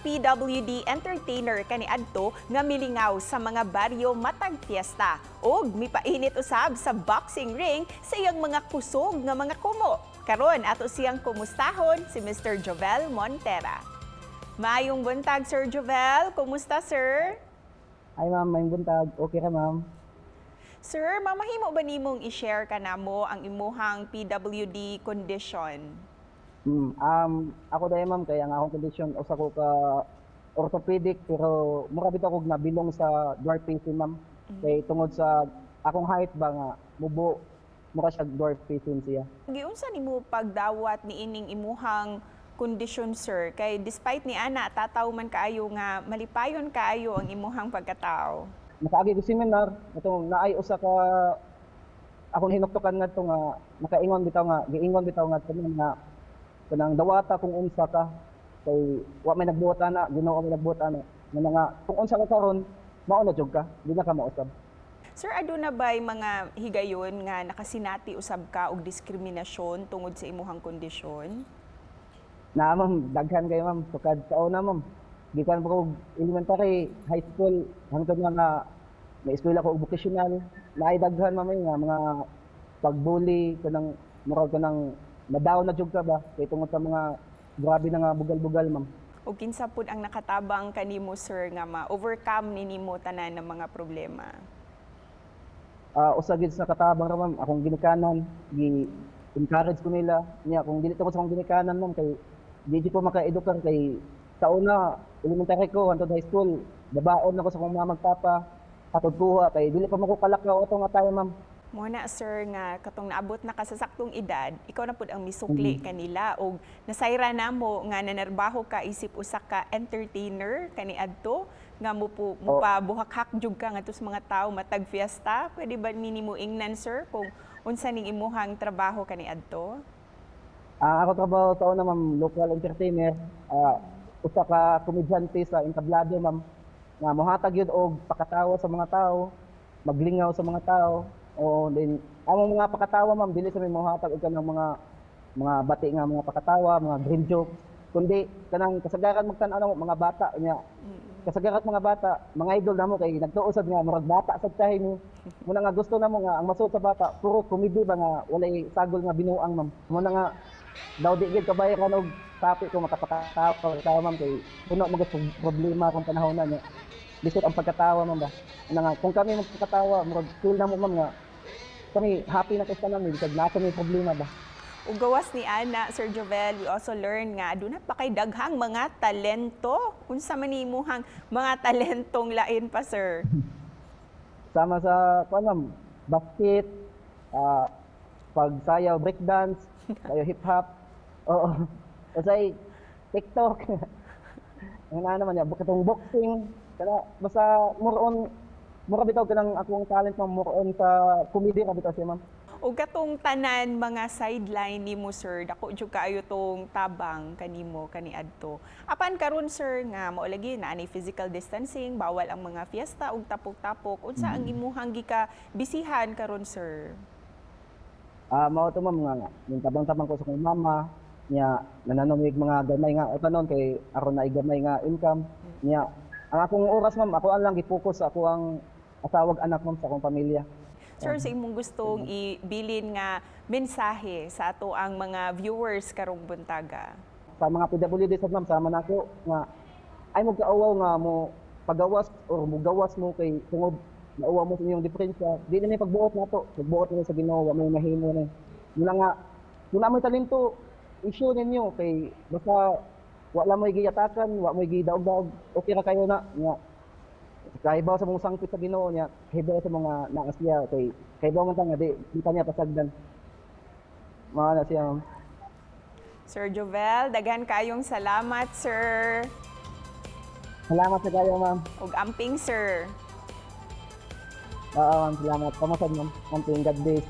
PWD entertainer kaniadto nga milingaw sa mga baryo matag fiesta ug mipainit usab sa boxing ring sa iyang mga kusog nga mga kumo. Karon ato siyang kumustahon si Mr. Jovel Montera. Maayong buntag, Sir Jovel. Kumusta, sir? Ay ma'am, may buntag. Okay ka ma'am? Sir, mamahimo ba nimong i-share ka namo ang imuhang PWD condition? Ako dahil ma'am, kaya nga akong kondisyon, usa ko ka orthopedic, pero mura bitaw kog nabilong sa dwarfism ma'am. Kay tungod sa akong height ba nga, mubo, mura siya dwarfism siya. Giunsa nimo pagdawat ni ining imuhang kondisyon, sir? Kay despite ni ana tataw man kaayo nga malipayon kaayo ang imuhang pagkatao. Nakaagi ko seminar, itong naay usa ka akong hinuktokan ngadto nga nakaingon bitaw nga, giingon bitaw nga kanang dawata kung unsa ka kay wa may nagbuhat ana, Ginoo may nagbuhat ana. Nga kung unsa ka karon, mao na jud ka, di na ka mausab. Sir, aduna ba'y mga higayon nga nakasinati usab ka og diskriminasyon tungod sa imuhang kondisyon? Na ma'am, daghan kayo ma'am, sukad sa una ma'am. Gikan ko elementary, high school, hangtod nga may eskwela ko og vocational. Naay daghan ma'am nga mga pagbully kanang murag kanang nadaw na jud ka ba kay tungod sa mga grabe na nga bugal-bugal ma'am. O kinsa pud ang nakatabang kanimo, sir, nga ma-overcome ninimo tanan ng mga problema? Usa gid sa katabang ra ma'am, akong ginikanan, gi-encourage ko nila. Niya kung dili ko sa akong ginikanan ma'am kay di ko maka-edukar kay sa una elementary ko hangtod high school, babaon ako sa akong mga magpapa hatod kuha kay dili pa makukalakaw ato nga tayo ma'am. Muna, sir, nga katong naabot na ka sa saktong edad, ikaw na pud ang misukli kanila og nasayra namo nga nanerbaho ka isip usa ka entertainer kaniadto nga mo pa buhak-hak jud ka ngadto sa mga tawo matag fiesta. Pwede ba ninimo ingnan, sir, kung unsa ning imuhang trabaho kaniadto? Ako trabaho sa una ma'am, local entertainer, usa ka komedyante sa entablado ma'am, nga mohatag yun og pakatawa sa mga tao, maglingaw sa mga tao. O din among mga pakatawa ma'am, dili sa may mohatag og kanang mga bati nga mga pakatawa, mga green jokes, kundi kanang kasagaran magtan-aw mga bata nya. Kasagaran mga bata, mga idol namo kay nagtuo sad nga murag bata sad tayo ni. Muna nga gusto namo nga ang masuot sa bata puro comedy ba nga walay sagol nga binuang ma'am. Muna nga daw di gid kabayaran og topic ko makapakatawa ma'am kay puno mo gid problema kung panahon na niya. Lisod ang pagkatawa ma'am ba. Muna nga kung kami magpakatawa murag feel namo ma'am nga kami happy na kasi namin kasi nasa may problema ba. Ug gawas ni ana, Sir Jovel, we also learn nga aduna pa kay daghang mga talento. Unsa man nimuhang mga talentong lain pa, sir? Sama sa ma'am, basket, pagsayaw, breakdance, sayo hip hop. Oo. Kasi TikTok. Ang naman niya, katong boxing, kana basta mura bitaw kanang akong talent ma'am, more sa comedy ra bitaw siya ma'am. O katong tanan mga sideline nimo, sir, dako jud kaayo tong tabang kanimo kaniadto. Apan karon, sir, nga mao lagi na ani physical distancing, bawal ang mga fiesta ug tapok-tapok. Unsa ang imuhang gika bisihan karon, sir? Mao to ma'am nga yung tabang-tabang ko sa akong mama niya nananumig mga gamay nga utanon kay aron na gamay nga income niya. Ang akong oras ma'am, ako lang gi-focus sa ako ang asawag anak ma'am sa akong pamilya. Sir, sa imong gustong ibilin nga mensahe sa ato ang mga viewers karong buntaga? Sa mga PWD sa ma'am, sama na ako nga ay mo kaawaw nga mo pagawas or mugawas mo kay tungod nauwa mo sa inyong diferensya. Di na may pagbuot nato, pagbuot na sa Ginoo, wa may mahimo na. Muna nga, kung namoy talento, issue ninyo kay basta wala mo giyatakan, wa mo gidaog-daog, okay ra kayo na nga. Kaibaw sa mga sangpit sa Ginoo niya, kaibaw sa mga naasya kay kaibaw man ta nga di pa niya pasagdan. Mao na siya. Sir Jovel, daghan kayong salamat, sir. Salamat sa kayo ma'am. Ug amping, sir. Oo ma'am, salamat. Kamusta ma'am? Amping God bless.